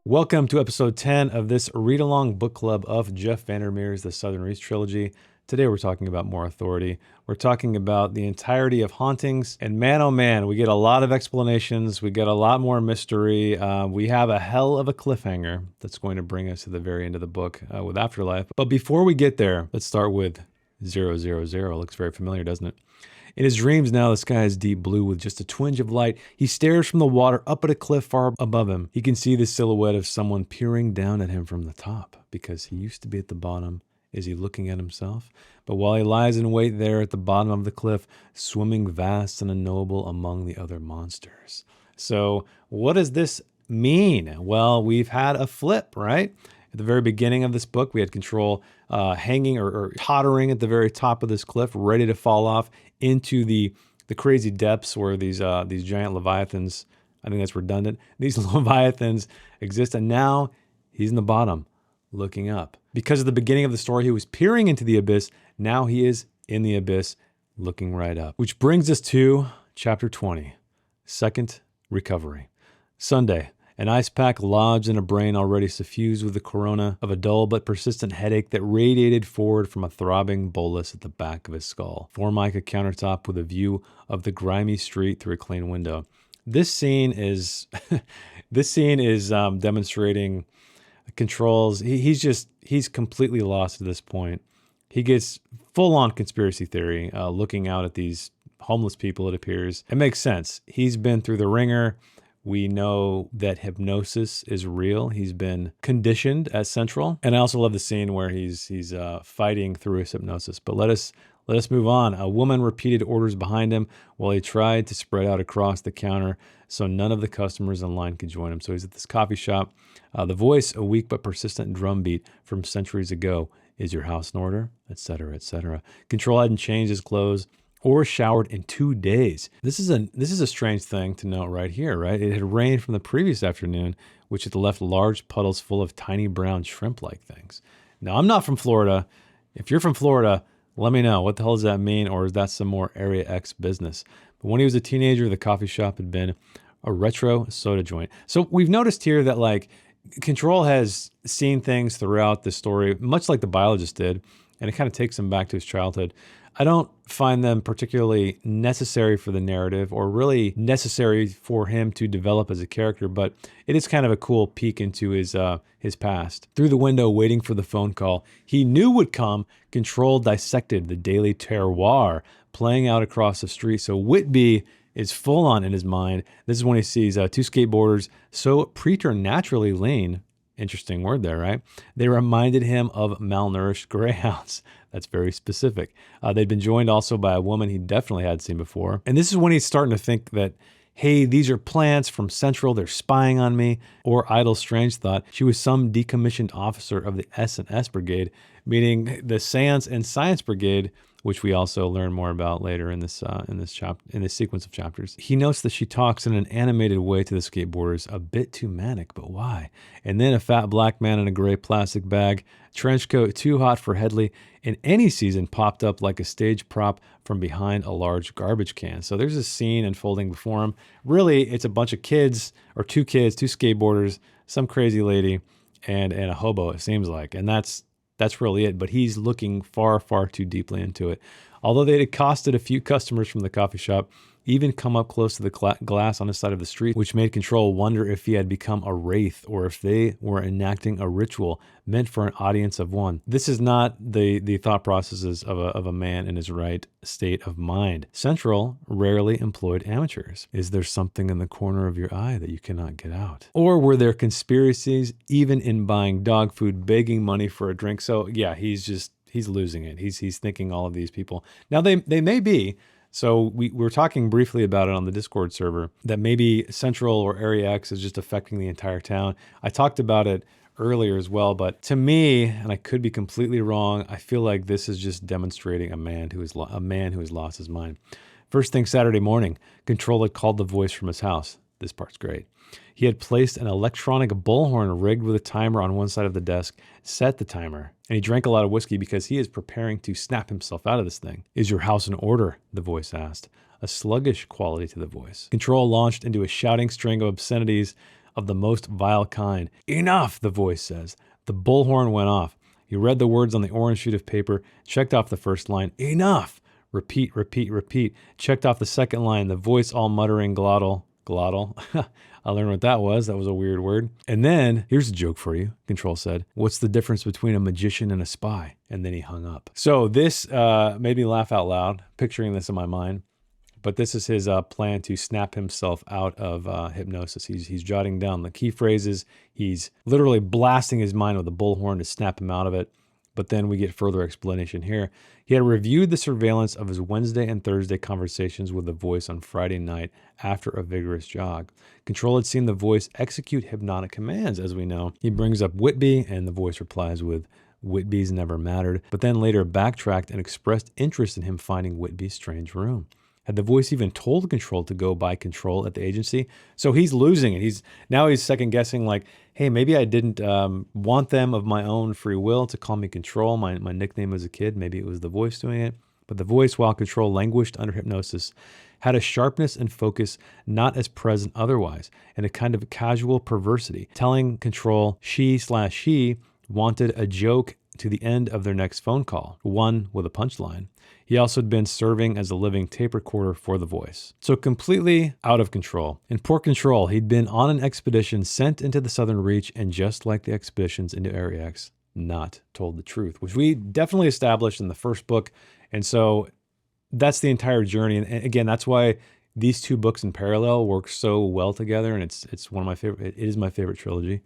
Welcome to episode 10 of this read-along book club of Jeff Vandermeer's The Southern Reach trilogy. Today we're talking about more authority. We're talking about the entirety of Hauntings, and man, oh man, we get a lot of explanations. We get a lot more mystery. We have a hell of a cliffhanger that's going to bring us to the very end of the book with Afterlife. But before we get there, let's start with 000. Looks very familiar, doesn't it? In his dreams now, the sky is deep blue with just a twinge of light. He stares from the water up at a cliff far above him. He can see the silhouette of someone peering down at him from the top, because he used to be at the bottom. Is he looking at himself? But while he lies in wait there at the bottom of the cliff, swimming vast and unknowable among the other monsters. So what does this mean? Well, we've had a flip, right? At the very beginning of this book, we had Control hanging or tottering at the very top of this cliff, ready to fall off into the crazy depths where these giant leviathans, I think that's redundant, these leviathans exist. And now he's in the bottom, looking up. Because at the beginning of the story, he was peering into the abyss. Now he is in the abyss, looking right up. Which brings us to chapter 20, Second Recovery. Sunday. An ice pack lodged in a brain already suffused with the corona of a dull but persistent headache that radiated forward from a throbbing bolus at the back of his skull. Formica countertop with a view of the grimy street through a clean window. This scene is demonstrating Control's. He's completely lost at this point. He gets full-on conspiracy theory, looking out at these homeless people, it appears. It makes sense. He's been through the ringer. We know that hypnosis is real. He's been conditioned at Central. And I also love the scene where he's fighting through his hypnosis. But let us move on. A woman repeated orders behind him while he tried to spread out across the counter so none of the customers in line could join him. So he's at this coffee shop. The voice, a weak but persistent drumbeat from centuries ago. Is your house in order? Etc., etc. Control hadn't changed his clothes or showered in 2 days. This is a strange thing to note right here, right? It had rained from the previous afternoon, which had left large puddles full of tiny brown shrimp-like things. Now, I'm not from Florida. If you're from Florida, let me know. What the hell does that mean? Or is that some more Area X business? But when he was a teenager, the coffee shop had been a retro soda joint. So we've noticed here that Control has seen things throughout the story, much like the biologist did, and it kind of takes him back to his childhood. I don't find them particularly necessary for the narrative or really necessary for him to develop as a character, but it is kind of a cool peek into his past. Through the window, waiting for the phone call he knew would come, Control dissected the daily terroir playing out across the street. So Whitby is full on in his mind. This is when he sees two skateboarders so preternaturally lean. Interesting word there, right? They reminded him of malnourished greyhounds. That's very specific. They'd been joined also by a woman he definitely had seen before. And this is when he's starting to think that, hey, these are plants from Central. They're spying on me. Or idle strange thought, she was some decommissioned officer of the S&S Brigade, meaning the Seance and Science Brigade, which we also learn more about later in this sequence of chapters. He notes that she talks in an animated way to the skateboarders, a bit too manic, but why? And then a fat black man in a gray plastic bag, trench coat too hot for Headley in any season, popped up like a stage prop from behind a large garbage can. So there's a scene unfolding before him. Really, it's a bunch of kids, or two skateboarders, some crazy lady, and a hobo, it seems like. And that's really it, but he's looking far, far too deeply into it. Although they'd accosted a few customers from the coffee shop, even come up close to the glass on the side of the street, which made Control wonder if he had become a wraith or if they were enacting a ritual meant for an audience of one. This is not the thought processes of a man in his right state of mind. Central rarely employed amateurs. Is there something in the corner of your eye that you cannot get out? Or were there conspiracies even in buying dog food, begging money for a drink? So yeah, he's losing it. He's thinking all of these people. Now they may be. So we were talking briefly about it on the Discord server, that maybe Central or Area X is just affecting the entire town. I talked about it earlier as well, but to me, and I could be completely wrong, I feel like this is just demonstrating a man who has lost his mind. First thing Saturday morning, Control had called the voice from his house. This part's great. He had placed an electronic bullhorn rigged with a timer on one side of the desk, set the timer, and he drank a lot of whiskey because he is preparing to snap himself out of this thing. Is your house in order? The voice asked, a sluggish quality to the voice. Control launched into a shouting string of obscenities of the most vile kind. Enough, the voice says. The bullhorn went off. He read the words on the orange sheet of paper, checked off the first line. Enough! Repeat, repeat, repeat. Checked off the second line, the voice all muttering glottal. Glottal? I learned what that was. That was a weird word. And then, here's a joke for you, Control said. What's the difference between a magician and a spy? And then he hung up. So this made me laugh out loud, picturing this in my mind. But this is his plan to snap himself out of hypnosis. He's jotting down the key phrases. He's literally blasting his mind with a bullhorn to snap him out of it. But then we get further explanation here. He had reviewed the surveillance of his Wednesday and Thursday conversations with the voice on Friday night after a vigorous jog. Control had seen the voice execute hypnotic commands, as we know. He brings up Whitby, and the voice replies with, Whitby's never mattered, but then later backtracked and expressed interest in him finding Whitby's strange room. Had the voice even told Control to go by Control at the agency? So he's losing it. He's second guessing, like, hey, maybe I didn't want them of my own free will to call me Control, my nickname as a kid. Maybe it was the voice doing it. But the voice, while Control languished under hypnosis, had a sharpness and focus not as present otherwise, and a kind of casual perversity, telling Control she wanted a joke to the end of their next phone call, one with a punchline. He also had been serving as a living tape recorder for the voice. So completely out of control. In poor control, he'd been on an expedition sent into the Southern Reach, and just like the expeditions into Area X, not told the truth, which we definitely established in the first book. And so that's the entire journey. And again, that's why these two books in parallel work so well together. And it's one of my favorite, it is my favorite trilogy,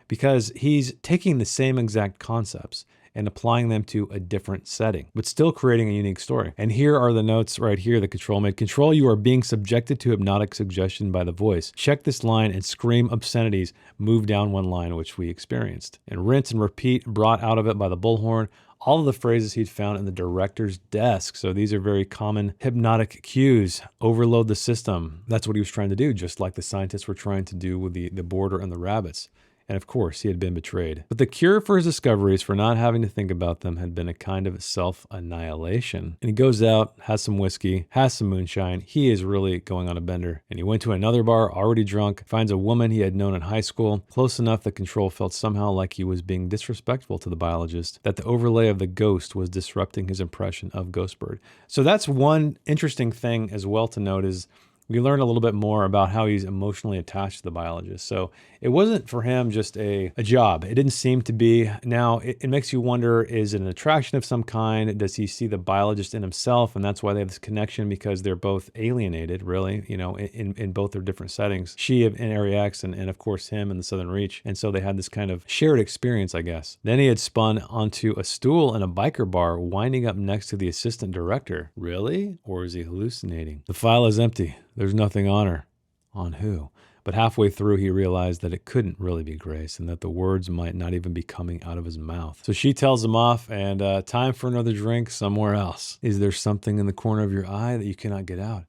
because he's taking the same exact concepts and applying them to a different setting, but still creating a unique story. And here are the notes right here that Control made. Control, you are being subjected to hypnotic suggestion by the voice. Check this line and scream obscenities. Move down one line, which we experienced. And rinse and repeat, brought out of it by the bullhorn, all of the phrases he'd found in the director's desk. So these are very common hypnotic cues. Overload the system. That's what he was trying to do, just like the scientists were trying to do with the boarder and the rabbits. And of course, he had been betrayed. But the cure for his discoveries, for not having to think about them, had been a kind of self-annihilation. And he goes out, has some whiskey, has some moonshine. He is really going on a bender. And he went to another bar, already drunk, finds a woman he had known in high school, close enough that Control felt somehow like he was being disrespectful to the biologist, that the overlay of the ghost was disrupting his impression of Ghostbird. So that's one interesting thing as well to note, is we learned a little bit more about how he's emotionally attached to the biologist. So it wasn't for him just a job. It didn't seem to be. Now, it makes you wonder, is it an attraction of some kind? Does he see the biologist in himself? And that's why they have this connection, because they're both alienated, really, you know, in both their different settings. She in Area X and of course him in the Southern Reach. And so they had this kind of shared experience, I guess. Then he had spun onto a stool in a biker bar, winding up next to the assistant director. Really? Or is he hallucinating? The file is empty. There's nothing on her. On who? But halfway through, he realized that it couldn't really be Grace, and that the words might not even be coming out of his mouth. So she tells him off, and time for another drink somewhere else. Is there something in the corner of your eye that you cannot get out?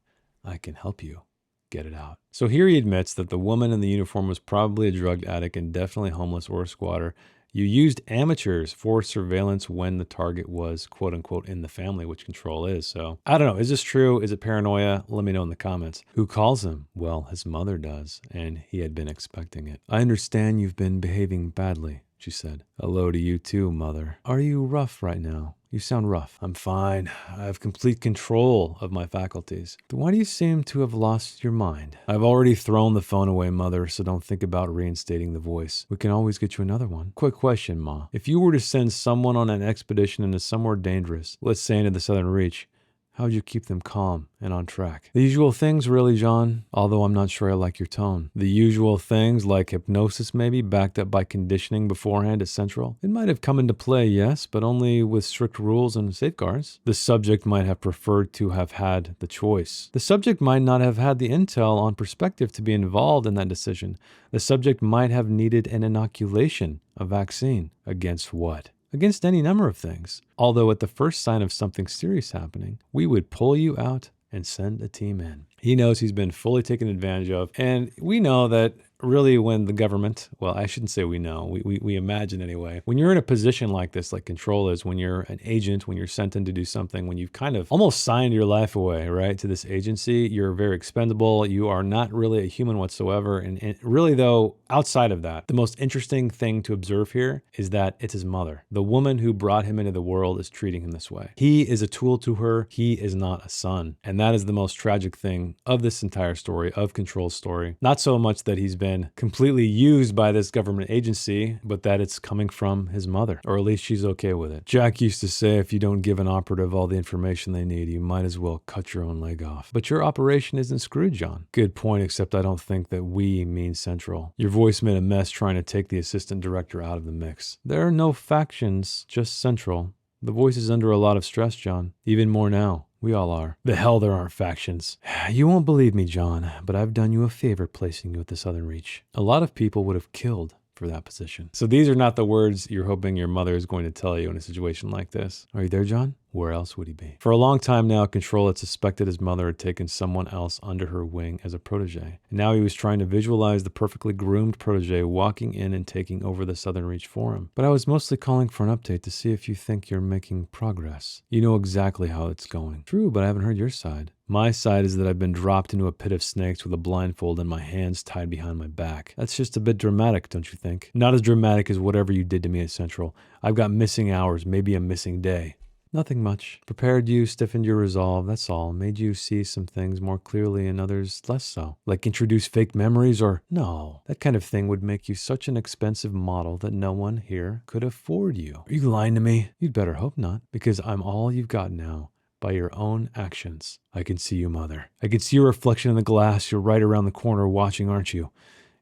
I can help you get it out. So here he admits that the woman in the uniform was probably a drug addict and definitely homeless or a squatter. You used amateurs for surveillance when the target was, quote unquote, in the family, which Control is. So I don't know. Is this true? Is it paranoia? Let me know in the comments. Who calls him? Well, his mother does, and he had been expecting it. I understand you've been behaving badly, she said. Hello to you too, mother. Are you rough right now? You sound rough. I'm fine. I have complete control of my faculties. Then why do you seem to have lost your mind? I've already thrown the phone away, mother, so don't think about reinstating the voice. We can always get you another one. Quick question, Ma. If you were to send someone on an expedition into somewhere dangerous, let's say into the Southern Reach, how would you keep them calm and on track? The usual things, really, John, although I'm not sure I like your tone. The usual things, like hypnosis maybe, backed up by conditioning beforehand at Central. It might have come into play, yes, but only with strict rules and safeguards. The subject might have preferred to have had the choice. The subject might not have had the intel on perspective to be involved in that decision. The subject might have needed an inoculation, a vaccine. Against what? Against any number of things. Although at the first sign of something serious happening, we would pull you out and send a team in. He knows he's been fully taken advantage of. And we know that really when the government, well, I shouldn't say we know, we imagine anyway. When you're in a position like this, like Control is, when you're an agent, when you're sent in to do something, when you've kind of almost signed your life away, right, to this agency, you're very expendable. You are not really a human whatsoever. And really, though, outside of that, the most interesting thing to observe here is that it's his mother. The woman who brought him into the world is treating him this way. He is a tool to her. He is not a son. And that is the most tragic thing of this entire story, of Control's story. Not so much that he's been completely used by this government agency, but that it's coming from his mother, or at least she's okay with it. Jack used to say, if you don't give an operative all the information they need, you might as well cut your own leg off. But your operation isn't screwed, John. Good point, except I don't think that we mean Central. Your voice made a mess trying to take the assistant director out of the mix. There are no factions, just Central. The voice is under a lot of stress, John. Even more now. We all are. The hell there aren't factions. You won't believe me, John, but I've done you a favor placing you at the Southern Reach. A lot of people would have killed for that position. So these are not the words you're hoping your mother is going to tell you in a situation like this. Are you there, John? Where else would he be? For a long time now, Control had suspected his mother had taken someone else under her wing as a protege. And now he was trying to visualize the perfectly groomed protege walking in and taking over the Southern Reach for him. But I was mostly calling for an update to see if you think you're making progress. You know exactly how it's going. True, but I haven't heard your side. My side is that I've been dropped into a pit of snakes with a blindfold and my hands tied behind my back. That's just a bit dramatic, don't you think? Not as dramatic as whatever you did to me at Central. I've got missing hours, maybe a missing day. Nothing much. Prepared you, stiffened your resolve, that's all. Made you see some things more clearly and others less so. Like introduce fake memories or no. That kind of thing would make you such an expensive model that no one here could afford you. Are you lying to me? You'd better hope not, because I'm all you've got now. By your own actions. I can see you, Mother. I can see your reflection in the glass. You're right around the corner watching, aren't you?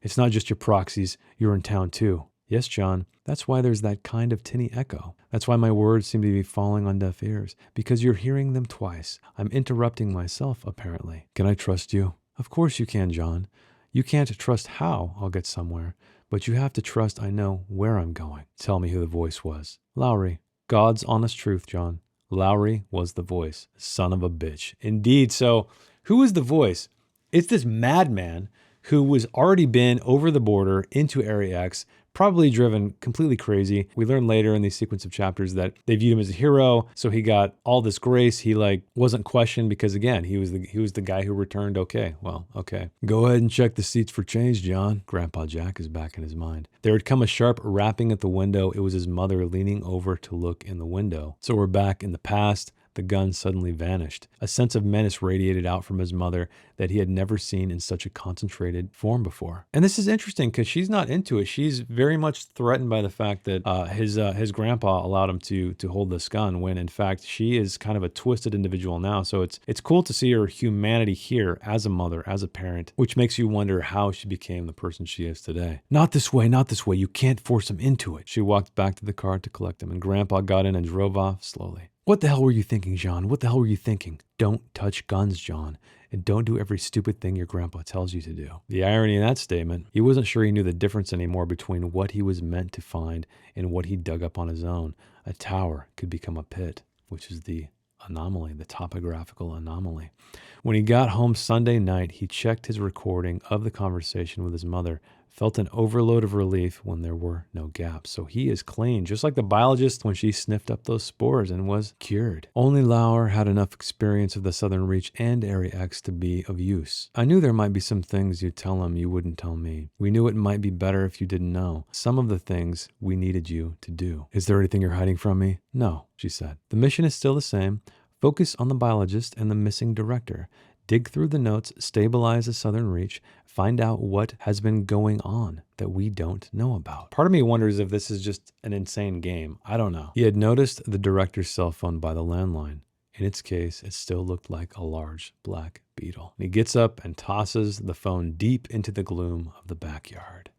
It's not just your proxies. You're in town too. Yes, John. That's why there's that kind of tinny echo. That's why my words seem to be falling on deaf ears. Because you're hearing them twice. I'm interrupting myself, apparently. Can I trust you? Of course you can, John. You can't trust how I'll get somewhere. But you have to trust I know where I'm going. Tell me who the voice was. Lowry. God's honest truth, John. Lowry was the voice. Son of a bitch. Indeed. So who is the voice? It's this madman who was already been over the border into Area X, probably driven completely crazy. We learn later in the sequence of chapters that they viewed him as a hero, so he got all this grace. He wasn't questioned because again, he was the guy who returned. Okay, well, okay. Go ahead and check the seats for change, John. Grandpa Jack is back in his mind. There had come a sharp rapping at the window. It was his mother leaning over to look in the window. So we're back in the past. The gun suddenly vanished. A sense of menace radiated out from his mother that he had never seen in such a concentrated form before. And this is interesting because she's not into it. She's very much threatened by the fact that his grandpa allowed him to hold this gun when in fact she is kind of a twisted individual now. So it's cool to see her humanity here as a mother, as a parent, which makes you wonder how she became the person she is today. Not this way, not this way. You can't force him into it. She walked back to the car to collect him and Grandpa got in and drove off slowly. What the hell were you thinking, John? What the hell were you thinking? Don't touch guns, John. And don't do every stupid thing your grandpa tells you to do. The irony in that statement, he wasn't sure he knew the difference anymore between what he was meant to find and what he dug up on his own. A tower could become a pit, which is the anomaly, the topographical anomaly. When he got home Sunday night, he checked his recording of the conversation with his mother, felt an overload of relief when there were no gaps. So he is clean, just like the biologist when she sniffed up those spores and was cured. Only Lauer had enough experience of the Southern Reach and Area X to be of use. I knew there might be some things you'd tell him you wouldn't tell me. We knew it might be better if you didn't know. Some of the things we needed you to do. Is there anything you're hiding from me? No, she said. The mission is still the same. Focus on the biologist and the missing director. Dig through the notes, stabilize the Southern Reach, find out what has been going on that we don't know about. Part of me wonders if this is just an insane game. I don't know. He had noticed the director's cell phone by the landline. In its case, it still looked like a large black beetle. He gets up and tosses the phone deep into the gloom of the backyard.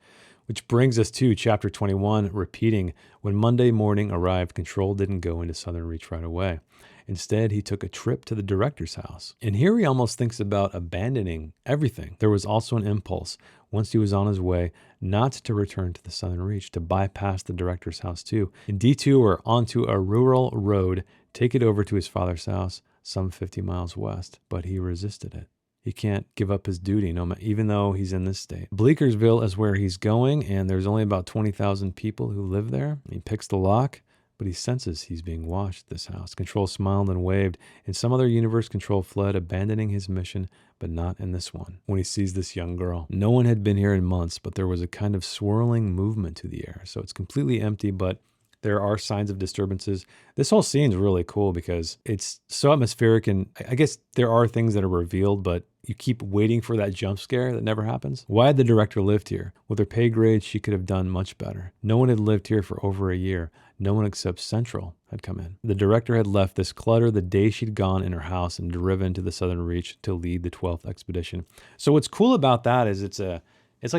Which brings us to chapter 21, repeating, when Monday morning arrived, Control didn't go into Southern Reach right away. Instead, he took a trip to the director's house. And here he almost thinks about abandoning everything. There was also an impulse, once he was on his way, not to return to the Southern Reach, to bypass the director's house too, and detour onto a rural road, take it over to his father's house, some 50 miles west. But he resisted it. He can't give up his duty, even though he's in this state. Bleekersville is where he's going, and there's only about 20,000 people who live there. He picks the lock, but he senses he's being watched at this house. Control smiled and waved. In some other universe, Control fled, abandoning his mission, but not in this one. When he sees this young girl, no one had been here in months, but there was a kind of swirling movement to the air. So it's completely empty, but there are signs of disturbances. This whole scene is really cool because it's so atmospheric, and I guess there are things that are revealed, but you keep waiting for that jump scare that never happens. Why had the director lived here? With her pay grade, she could have done much better. No one had lived here for over a year. No one except Central had come in. The director had left this clutter the day she'd gone in her house and driven to the Southern Reach to lead the 12th expedition. So what's cool about that is it's like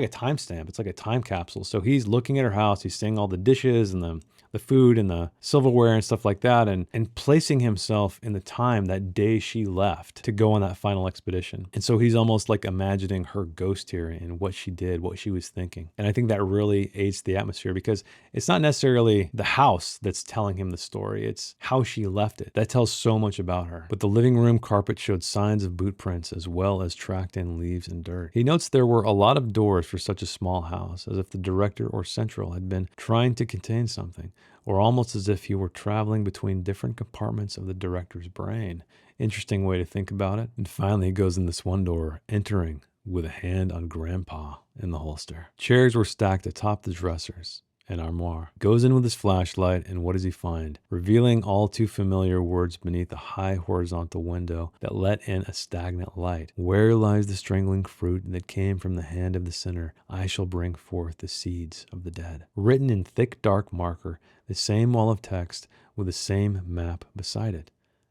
a timestamp. It's like a time capsule. So he's looking at her house. He's seeing all the dishes and the food and the silverware and stuff like that, and placing himself in the time that day she left to go on that final expedition. And so he's almost like imagining her ghost here and what she did, what she was thinking. And I think that really aids the atmosphere because it's not necessarily the house that's telling him the story. It's how she left it. That tells so much about her. But the living room carpet showed signs of boot prints as well as tracked in leaves and dirt. He notes there were a lot of doors for such a small house, as if the director or Central had been trying to contain something, or almost as if he were traveling between different compartments of the director's brain. Interesting way to think about it. And finally, he goes in this one door, entering with a hand on Grandpa in the holster. Chairs were stacked atop the dressers. An armoire. Goes in with his flashlight, and what does he find? Revealing all too familiar words beneath a high horizontal window that let in a stagnant light. Where lies the strangling fruit that came from the hand of the sinner? I shall bring forth the seeds of the dead. Written in thick dark marker, the same wall of text with the same map beside it.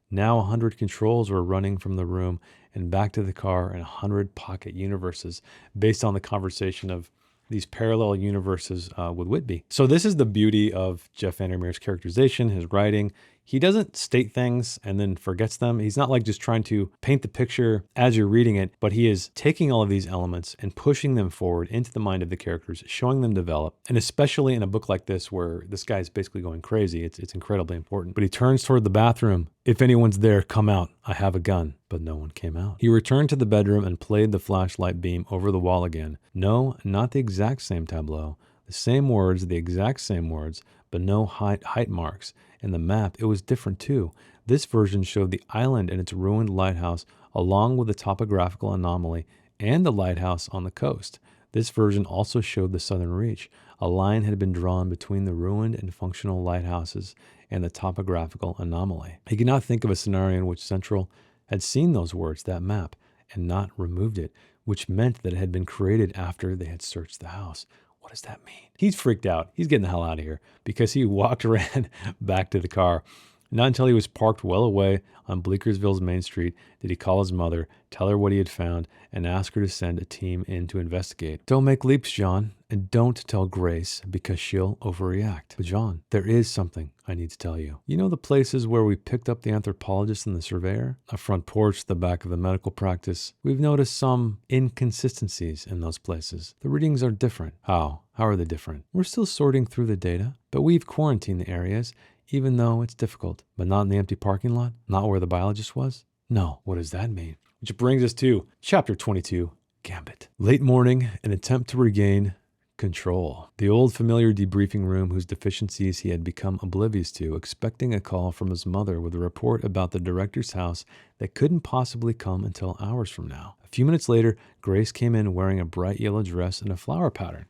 Now 100 controls were running from the room and back to the car, and 100 pocket universes based on the conversation of these parallel universes with Whitby. So this is the beauty of Jeff Vandermeer's characterization, his writing. He doesn't state things and then forgets them. He's not like just trying to paint the picture as you're reading it, but he is taking all of these elements and pushing them forward into the mind of the characters, showing them develop. And especially in a book like this where this guy is basically going crazy, it's incredibly important. But he turns toward the bathroom. If anyone's there, come out. I have a gun. But no one came out. He returned to the bedroom and played the flashlight beam over the wall again. No, not the exact same tableau. The same words, the exact same words, but no height marks. In the map, it was different too. This version showed the island and its ruined lighthouse, along with the topographical anomaly and the lighthouse on the coast. This version also showed the Southern Reach. A line had been drawn between the ruined and functional lighthouses and the topographical anomaly. He could not think of a scenario in which Central had seen those words, that map, and not removed it, which meant that it had been created after they had searched the house. What does that mean? He's freaked out. He's getting the hell out of here because he walked around back to the car. Not until he was parked well away on Bleekersville's main street did he call his mother, tell her what he had found, and ask her to send a team in to investigate. Don't make leaps, John, and don't tell Grace because she'll overreact. But John, there is something I need to tell you. You know the places where we picked up the anthropologist and the surveyor? A front porch, the back of the medical practice. We've noticed some inconsistencies in those places. The readings are different. How? How are they different? We're still sorting through the data, but we've quarantined the areas, even though it's difficult. But not in the empty parking lot? Not where the biologist was? No. What does that mean? Which brings us to Chapter 22, Gambit. Late morning, an attempt to regain control. The old familiar debriefing room whose deficiencies he had become oblivious to, expecting a call from his mother with a report about the director's house that couldn't possibly come until hours from now. A few minutes later, Grace came in wearing a bright yellow dress and a flower pattern.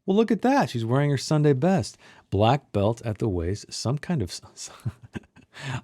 Well, look at that. She's wearing her Sunday best. Black belt at the waist, some kind of...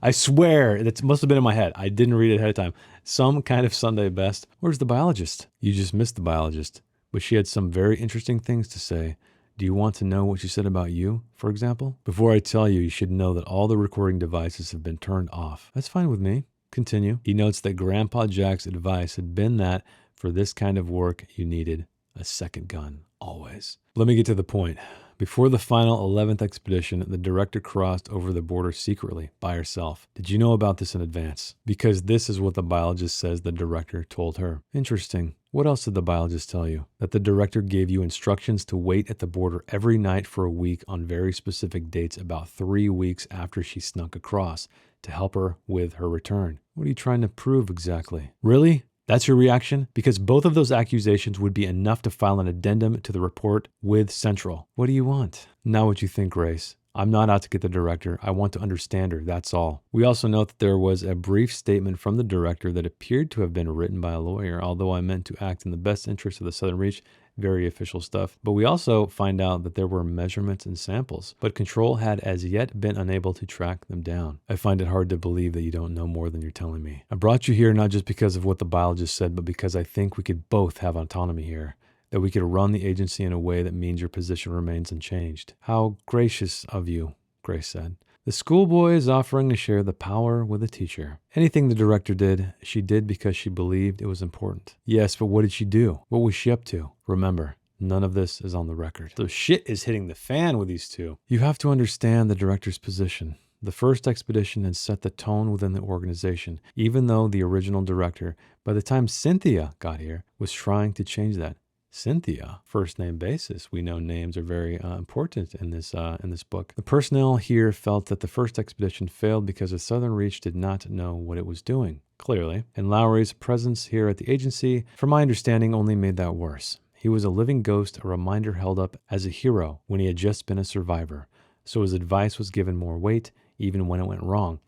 I swear, that must have been in my head. I didn't read it ahead of time. Some kind of Sunday best. Where's the biologist? You just missed the biologist. But she had some very interesting things to say. Do you want to know what she said about you, for example? Before I tell you, you should know that all the recording devices have been turned off. That's fine with me. Continue. He notes that Grandpa Jack's advice had been that for this kind of work, you needed a second gun, always. Let me get to the point. Before the final 11th expedition, the director crossed over the border secretly by herself. Did you know about this in advance? Because this is what the biologist says the director told her. Interesting. What else did the biologist tell you? That the director gave you instructions to wait at the border every night for a week on very specific dates about 3 weeks after she snuck across to help her with her return. What are you trying to prove exactly? Really? That's your reaction? Because both of those accusations would be enough to file an addendum to the report with Central. What do you want? Not what you think, Grace. I'm not out to get the director. I want to understand her, that's all. We also note that there was a brief statement from the director that appeared to have been written by a lawyer, although I meant to act in the best interest of the Southern Reach. Very official stuff. But we also find out that there were measurements and samples, but Control had as yet been unable to track them down. I find it hard to believe that you don't know more than you're telling me. I brought you here not just because of what the biologist said, but because I think we could both have autonomy here. That we could run the agency in a way that means your position remains unchanged. How gracious of you, Grace said. The schoolboy is offering to share the power with a teacher. Anything the director did, she did because she believed it was important. Yes, but what did she do? What was she up to? Remember, none of this is on the record. So shit is hitting the fan with these two. You have to understand the director's position. The first expedition had set the tone within the organization, even though the original director, by the time Cynthia got here, was trying to change that. Cynthia, first name basis. We know names are very important in this book. The personnel here felt that the first expedition failed because the Southern Reach did not know what it was doing, clearly. And Lowry's presence here at the agency, from my understanding, only made that worse. He was a living ghost, a reminder held up as a hero when he had just been a survivor. So his advice was given more weight, even when it went wrong.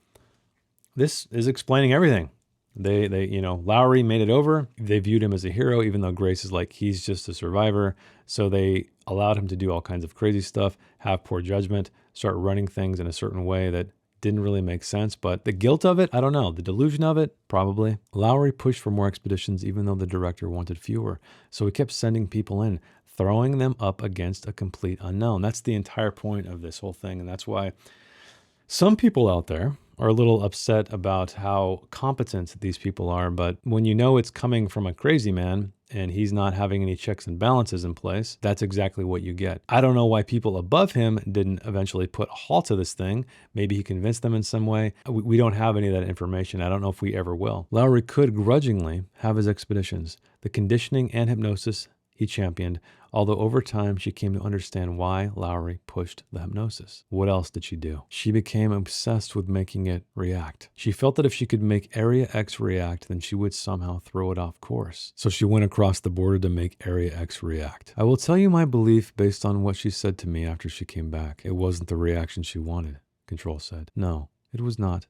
This is explaining everything. Lowry made it over. They viewed him as a hero, even though Grace is like, he's just a survivor. So they allowed him to do all kinds of crazy stuff, have poor judgment, start running things in a certain way that didn't really make sense. But the guilt of it, I don't know. The delusion of it, probably. Lowry pushed for more expeditions, even though the director wanted fewer. So he kept sending people in, throwing them up against a complete unknown. That's the entire point of this whole thing. And that's why some people out there are a little upset about how competent these people are, but when you know it's coming from a crazy man and he's not having any checks and balances in place, that's exactly what you get. I don't know why people above him didn't eventually put a halt to this thing. Maybe he convinced them in some way. We don't have any of that information. I don't know if we ever will. Lowry could grudgingly have his expeditions. The conditioning and hypnosis he championed, although over time she came to understand why Lowry pushed the hypnosis. What else did she do? She became obsessed with making it react. She felt that if she could make Area X react, then she would somehow throw it off course. So she went across the border to make Area X react. I will tell you my belief based on what she said to me after she came back. It wasn't the reaction she wanted, Control said. No, it was not.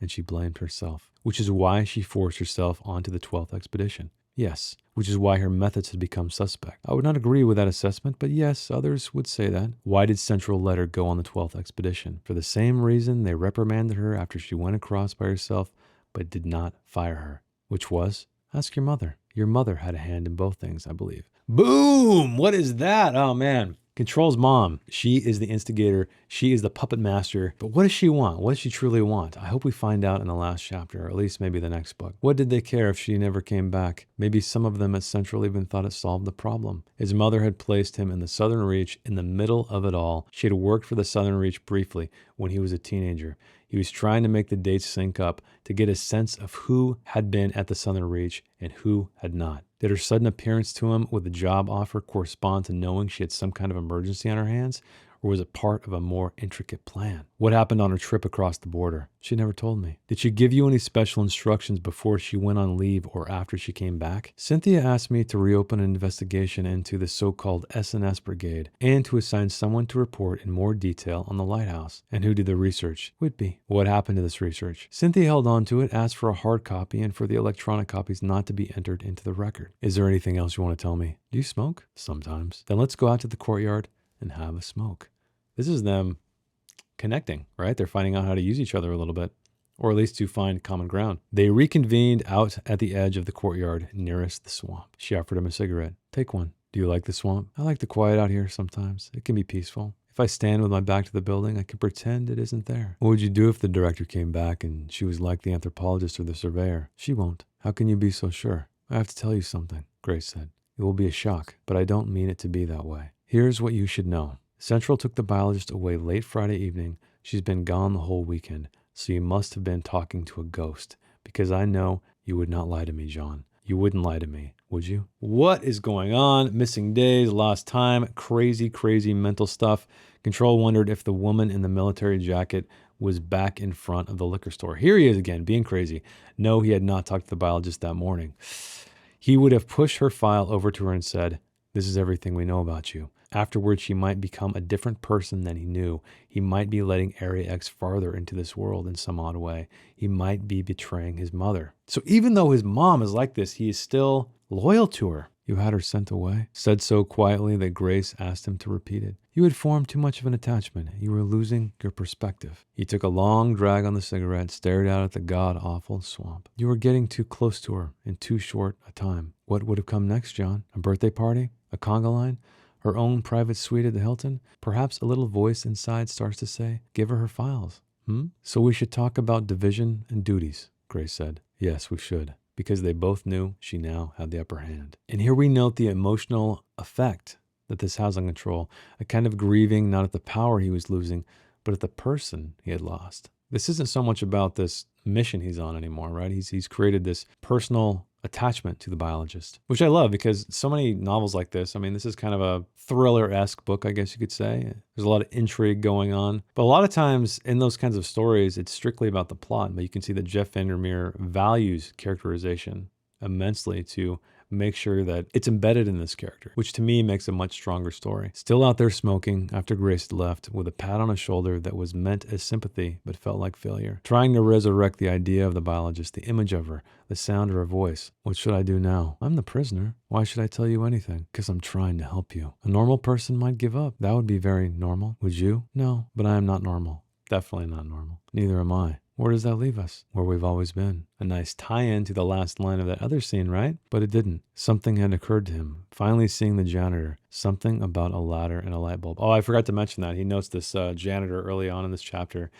And she blamed herself, which is why she forced herself onto the 12th expedition. Yes, which is why her methods had become suspect. I would not agree with that assessment, but yes, others would say that. Why did Central let her go on the 12th expedition? For the same reason they reprimanded her after she went across by herself, but did not fire her, which was, ask your mother. Your mother had a hand in both things, I believe. Boom! What is that? Oh, man. Control's mom. She is the instigator. She is the puppet master. But what does she want? What does she truly want? I hope we find out in the last chapter, or at least maybe the next book. What did they care if she never came back? Maybe some of them at Central even thought it solved the problem. His mother had placed him in the Southern Reach in the middle of it all. She had worked for the Southern Reach briefly when he was a teenager. He was trying to make the dates sync up to get a sense of who had been at the Southern Reach and who had not. Did her sudden appearance to him with a job offer correspond to knowing she had some kind of emergency on her hands? Or was it part of a more intricate plan? What happened on her trip across the border? She never told me. Did she give you any special instructions before she went on leave or after she came back? Cynthia asked me to reopen an investigation into the so-called S&S Brigade and to assign someone to report in more detail on the lighthouse. And who did the research? Whitby. What happened to this research? Cynthia held on to it, asked for a hard copy, and for the electronic copies not to be entered into the record. Is there anything else you want to tell me? Do you smoke? Sometimes. Then let's go out to the courtyard and have a smoke. This is them connecting, right? They're finding out how to use each other a little bit, or at least to find common ground. They reconvened out at the edge of the courtyard nearest the swamp. She offered him a cigarette. Take one. Do you like the swamp? I like the quiet out here sometimes. It can be peaceful. If I stand with my back to the building, I can pretend it isn't there. What would you do if the director came back and she was like the anthropologist or the surveyor? She won't. How can you be so sure? I have to tell you something, Grace said. It will be a shock, but I don't mean it to be that way. Here's what you should know. Central took the biologist away late Friday evening. She's been gone the whole weekend, so you must have been talking to a ghost, because I know you would not lie to me, John. You wouldn't lie to me, would you? What is going on? Missing days, lost time, crazy, crazy mental stuff. Control wondered if the woman in the military jacket was back in front of the liquor store. Here he is again, being crazy. No, he had not talked to the biologist that morning. He would have pushed her file over to her and said, "This is everything we know about you." Afterwards, she might become a different person than he knew. He might be letting Area X farther into this world in some odd way. He might be betraying his mother. So even though his mom is like this, he is still loyal to her. "You had her sent away," said so quietly that Grace asked him to repeat it. "You had formed too much of an attachment. You were losing your perspective." He took a long drag on the cigarette, stared out at the god-awful swamp. "You were getting too close to her in too short a time." What would have come next, John? A birthday party? A conga line? Her own private suite at the Hilton? Perhaps a little voice inside starts to say, "Give her files." "So we should talk about division and duties," Grace said. Yes, we should, because they both knew she now had the upper hand. And here we note the emotional effect that this has on Control, a kind of grieving not at the power he was losing, but at the person he had lost. This isn't so much about this mission he's on anymore, right? He's created this personal attachment to the biologist, which I love because so many novels like this, I mean, this is kind of a thriller-esque book, I guess you could say. There's a lot of intrigue going on. But a lot of times in those kinds of stories, it's strictly about the plot. But you can see that Jeff Vandermeer values characterization immensely to make sure that it's embedded in this character, which to me makes a much stronger story. Still out there smoking after Grace had left, with a pat on his shoulder that was meant as sympathy but felt like failure. Trying to resurrect the idea of the biologist, the image of her, the sound of her voice. What should I do now? I'm the prisoner. Why should I tell you anything? Because I'm trying to help you. A normal person might give up. That would be very normal. Would you? No, but I am not normal. Definitely not normal. Neither am I. Where does that leave us? Where we've always been. A nice tie-in to the last line of that other scene, right? But it didn't. Something had occurred to him. Finally seeing the janitor. Something about a ladder and a light bulb. Oh, I forgot to mention that. He notes this janitor early on in this chapter.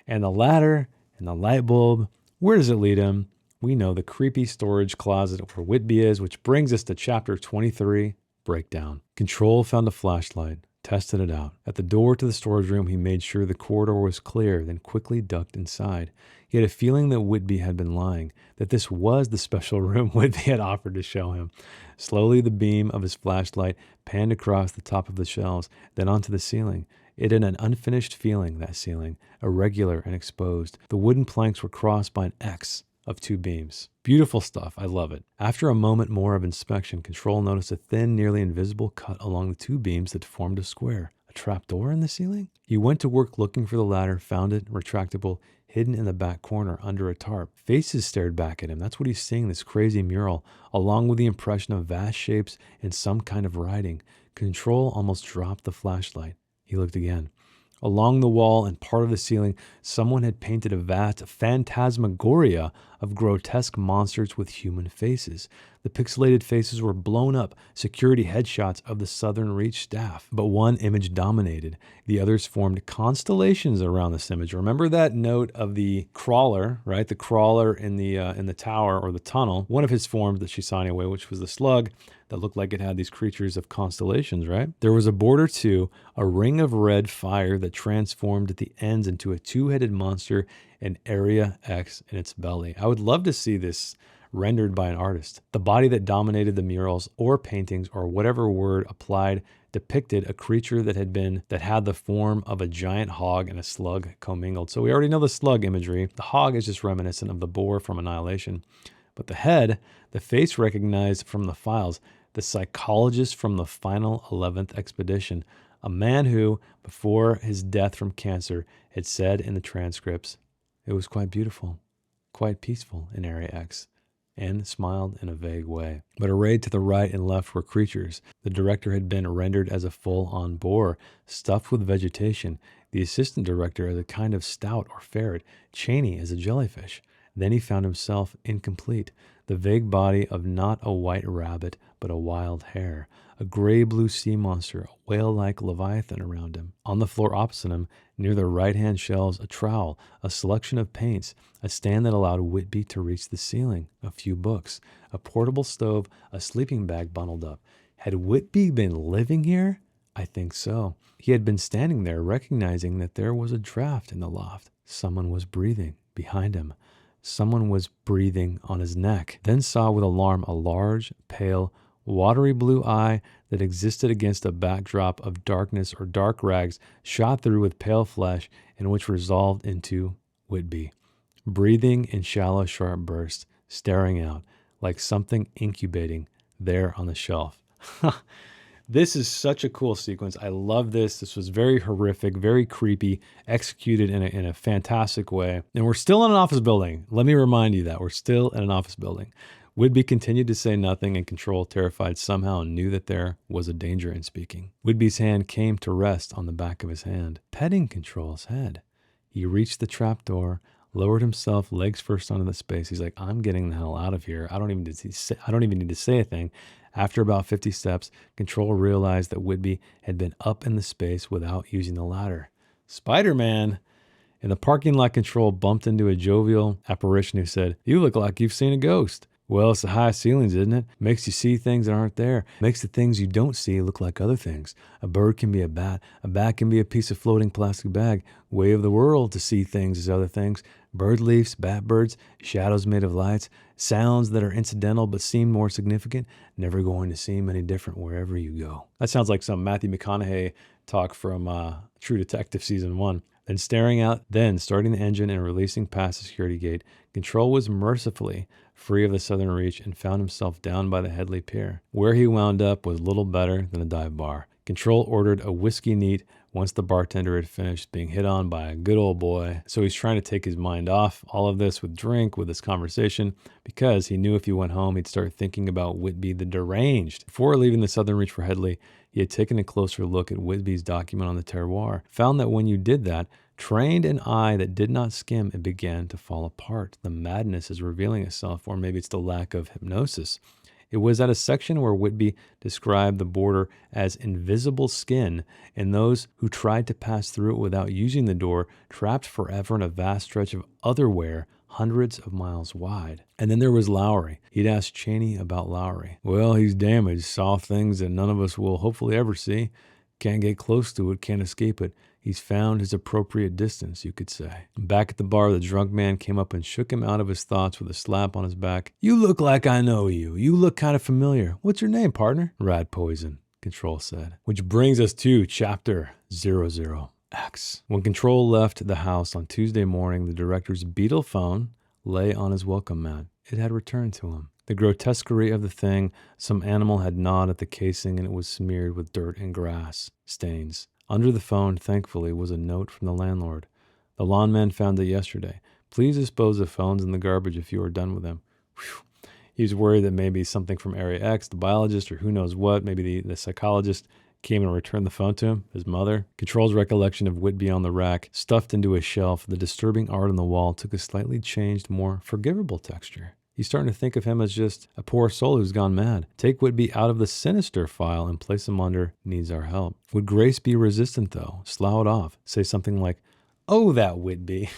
And the ladder and the light bulb, where does it lead him? We know the creepy storage closet where Whitby is, which brings us to chapter 23, Breakdown. Control found a flashlight. Tested it out. At the door to the storage room, he made sure the corridor was clear, then quickly ducked inside. He had a feeling that Whitby had been lying, that this was the special room Whitby had offered to show him. Slowly, the beam of his flashlight panned across the top of the shelves, then onto the ceiling. It had an unfinished feeling, that ceiling, irregular and exposed. The wooden planks were crossed by an X of two beams. Beautiful stuff. I love it. After a moment more of inspection, Control noticed a thin, nearly invisible cut along the two beams that formed a square. A trapdoor in the ceiling? He went to work looking for the ladder, found it, retractable, hidden in the back corner under a tarp. Faces stared back at him. That's what he's seeing, this crazy mural, along with the impression of vast shapes and some kind of writing. Control almost dropped the flashlight. He looked again. Along the wall and part of the ceiling, someone had painted a vast phantasmagoria of grotesque monsters with human faces. The pixelated faces were blown up, security headshots of the Southern Reach staff. But one image dominated. The others formed constellations around this image. Remember that note of the crawler, right? The crawler in the tower or the tunnel. One of his forms that she saw anyway, which was the slug, that looked like it had these creatures of constellations, right? There was a border too, a ring of red fire that transformed at the ends into a two-headed monster and Area X in its belly. I would love to see this rendered by an artist. The body that dominated the murals or paintings or whatever word applied depicted a creature that had the form of a giant hog and a slug commingled. So we already know the slug imagery. The hog is just reminiscent of the boar from Annihilation. But the head, the face recognized from the files, the psychologist from the final 11th expedition, a man who, before his death from cancer, had said in the transcripts, it was quite beautiful, quite peaceful in Area X, and smiled in a vague way. But arrayed to the right and left were creatures. The director had been rendered as a full-on boar, stuffed with vegetation, the assistant director as a kind of stoat or ferret, Cheney as a jellyfish. Then he found himself incomplete, the vague body of not a white rabbit, but a wild hare, a gray-blue sea monster, a whale-like leviathan around him. On the floor opposite him, near the right-hand shelves, a trowel, a selection of paints, a stand that allowed Whitby to reach the ceiling, a few books, a portable stove, a sleeping bag bundled up. Had Whitby been living here? I think so. He had been standing there, recognizing that there was a draft in the loft. Someone was breathing behind him. Someone was breathing on his neck. Then saw with alarm a large, pale, watery blue eye that existed against a backdrop of darkness or dark rags shot through with pale flesh and which resolved into Whitby. Breathing in shallow, sharp bursts, staring out, like something incubating there on the shelf. This is such a cool sequence. I love this. This was very horrific, very creepy, executed in a fantastic way. And we're still in an office building. Let me remind you that we're still in an office building. Whitby continued to say nothing, and Control, terrified, somehow knew that there was a danger in speaking. Whitby's hand came to rest on the back of his hand, petting Control's head. He reached the trapdoor, lowered himself legs first onto the space. He's like, I'm getting the hell out of here. I don't even need to say a thing. After about 50 steps, Control realized that Whitby had been up in the space without using the ladder. Spider-Man! In the parking lot, Control bumped into a jovial apparition who said, "You look like you've seen a ghost." Well, it's the high ceilings, isn't it? Makes you see things that aren't there. Makes the things you don't see look like other things. A bird can be a bat can be a piece of floating plastic bag. Way of the world to see things as other things. Bird leaves, bat birds, shadows made of lights, sounds that are incidental but seem more significant, never going to seem any different wherever you go. That sounds like some Matthew McConaughey talk from True Detective Season 1. Then starting the engine and releasing past the security gate, Control was mercifully free of the southern reach and found himself down by the Headley Pier. Where he wound up was little better than a dive bar. Control ordered a whiskey neat once the bartender had finished being hit on by a good old boy. So he's trying to take his mind off all of this with this conversation, because he knew if he went home, he'd start thinking about Whitby the deranged. Before leaving the southern reach for Headley, he had taken a closer look at Whitby's document on the terroir, found that when you did that, trained an eye that did not skim, it began to fall apart. The madness is revealing itself, or maybe it's the lack of hypnosis. It was at a section where Whitby described the border as invisible skin, and those who tried to pass through it without using the door trapped forever in a vast stretch of otherwhere hundreds of miles wide. And then there was Lowry. He'd asked Cheney about Lowry. Well, he's damaged, saw things that none of us will hopefully ever see. Can't get close to it, can't escape it. He's found his appropriate distance, you could say. Back at the bar, the drunk man came up and shook him out of his thoughts with a slap on his back. You look like I know you. You look kind of familiar. What's your name, partner? Rat Poison, Control said. Which brings us to Chapter 00X. When Control left the house on Tuesday morning, the director's Beetle phone lay on his welcome mat. It had returned to him. The grotesquerie of the thing, some animal had gnawed at the casing and it was smeared with dirt and grass stains. Under the phone, thankfully, was a note from the landlord. The lawn man found it yesterday. Please dispose of phones in the garbage if you are done with them. Whew. He was worried that maybe something from Area X, the biologist, or who knows what, maybe the psychologist, came and returned the phone to him, his mother. Control's recollection of Whitby on the rack, stuffed into a shelf, the disturbing art on the wall, took a slightly changed, more forgivable texture. He's starting to think of him as just a poor soul who's gone mad. Take Whitby out of the sinister file and place him under needs our help. Would Grace be resistant, though? Slough it off. Say something like, "Oh, that Whitby."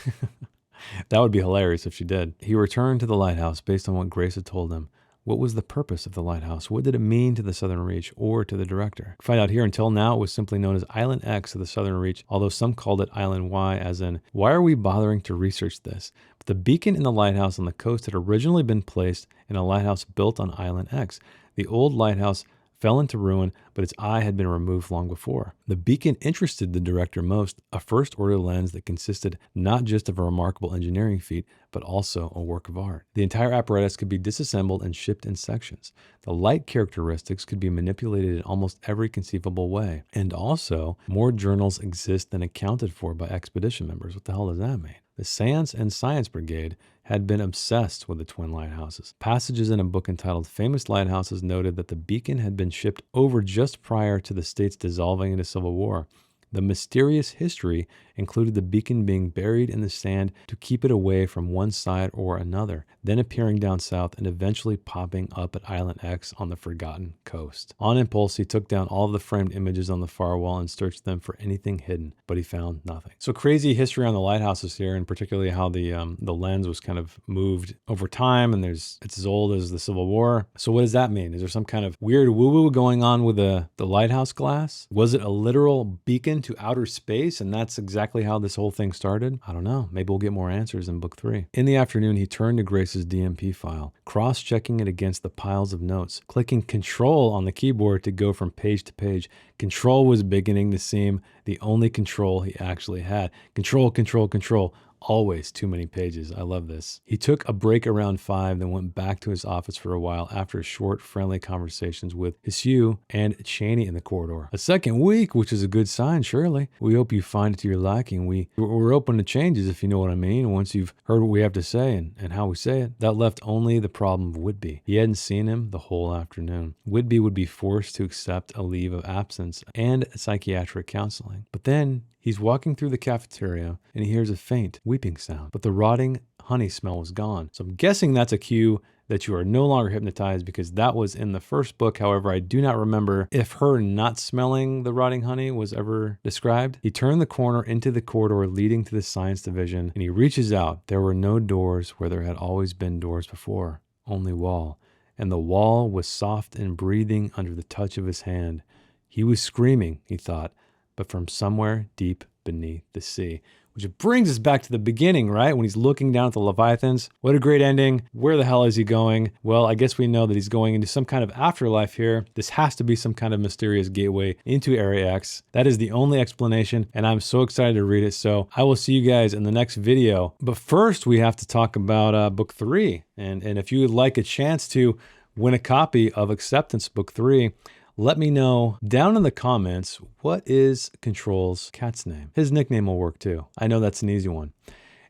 That would be hilarious if she did. He returned to the lighthouse based on what Grace had told him. What was the purpose of the lighthouse? What did it mean to the Southern Reach or to the director? Find out here. Until now, it was simply known as Island X of the Southern Reach, although some called it Island Y, as in, why are we bothering to research this? But the beacon in the lighthouse on the coast had originally been placed in a lighthouse built on Island X. The old lighthouse fell into ruin, but its eye had been removed long before. The beacon interested the director most, a first-order lens that consisted not just of a remarkable engineering feat, but also a work of art. The entire apparatus could be disassembled and shipped in sections. The light characteristics could be manipulated in almost every conceivable way. And also, more journals exist than accounted for by expedition members. What the hell does that mean? The Seance and Science Brigade had been obsessed with the twin lighthouses. Passages in a book entitled Famous Lighthouses noted that the beacon had been shipped over just prior to the state's dissolving into civil war. The mysterious history included the beacon being buried in the sand to keep it away from one side or another, then appearing down south and eventually popping up at Island X on the forgotten coast. On impulse, he took down all of the framed images on the far wall and searched them for anything hidden, but he found nothing. So crazy history on the lighthouses here, and particularly how the lens was kind of moved over time, and it's as old as the Civil War. So what does that mean? Is there some kind of weird woo-woo going on with the lighthouse glass? Was it a literal beacon to outer space, and that's exactly how this whole thing started? I don't know. Maybe we'll get more answers in book 3. In the afternoon, he turned to Grace's DMP file, cross-checking it against the piles of notes, clicking Control on the keyboard to go from page to page. Control was beginning to seem the only control he actually had. Control, control, control. Always too many pages. I love this. He took a break around 5, then went back to his office for a while after short, friendly conversations with Hsu and Cheney in the corridor. A second week, which is a good sign, surely. We hope you find it to your liking. We're open to changes, if you know what I mean, once you've heard what we have to say and how we say it. That left only the problem of Whitby. He hadn't seen him the whole afternoon. Whitby would be forced to accept a leave of absence and psychiatric counseling. But then he's walking through the cafeteria and he hears a faint weeping sound, but the rotting honey smell was gone. So I'm guessing that's a cue that you are no longer hypnotized, because that was in the first book. However, I do not remember if her not smelling the rotting honey was ever described. He turned the corner into the corridor leading to the science division, and he reaches out. There were no doors where there had always been doors before, only wall. And the wall was soft and breathing under the touch of his hand. He was screaming, he thought, but from somewhere deep beneath the sea. Which brings us back to the beginning, right? When he's looking down at the Leviathans. What a great ending. Where the hell is he going? Well, I guess we know that he's going into some kind of afterlife here. This has to be some kind of mysterious gateway into Area X. That is the only explanation, and I'm so excited to read it. So I will see you guys in the next video. But first, we have to talk about book 3. And if you would like a chance to win a copy of Acceptance Book 3, let me know down in the comments, what is Control's cat's name? His nickname will work too. I know that's an easy one.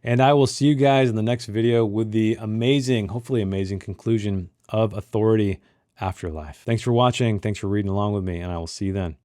And I will see you guys in the next video with the amazing, hopefully amazing conclusion of Authority Afterlife. Thanks for watching. Thanks for reading along with me, and I will see you then.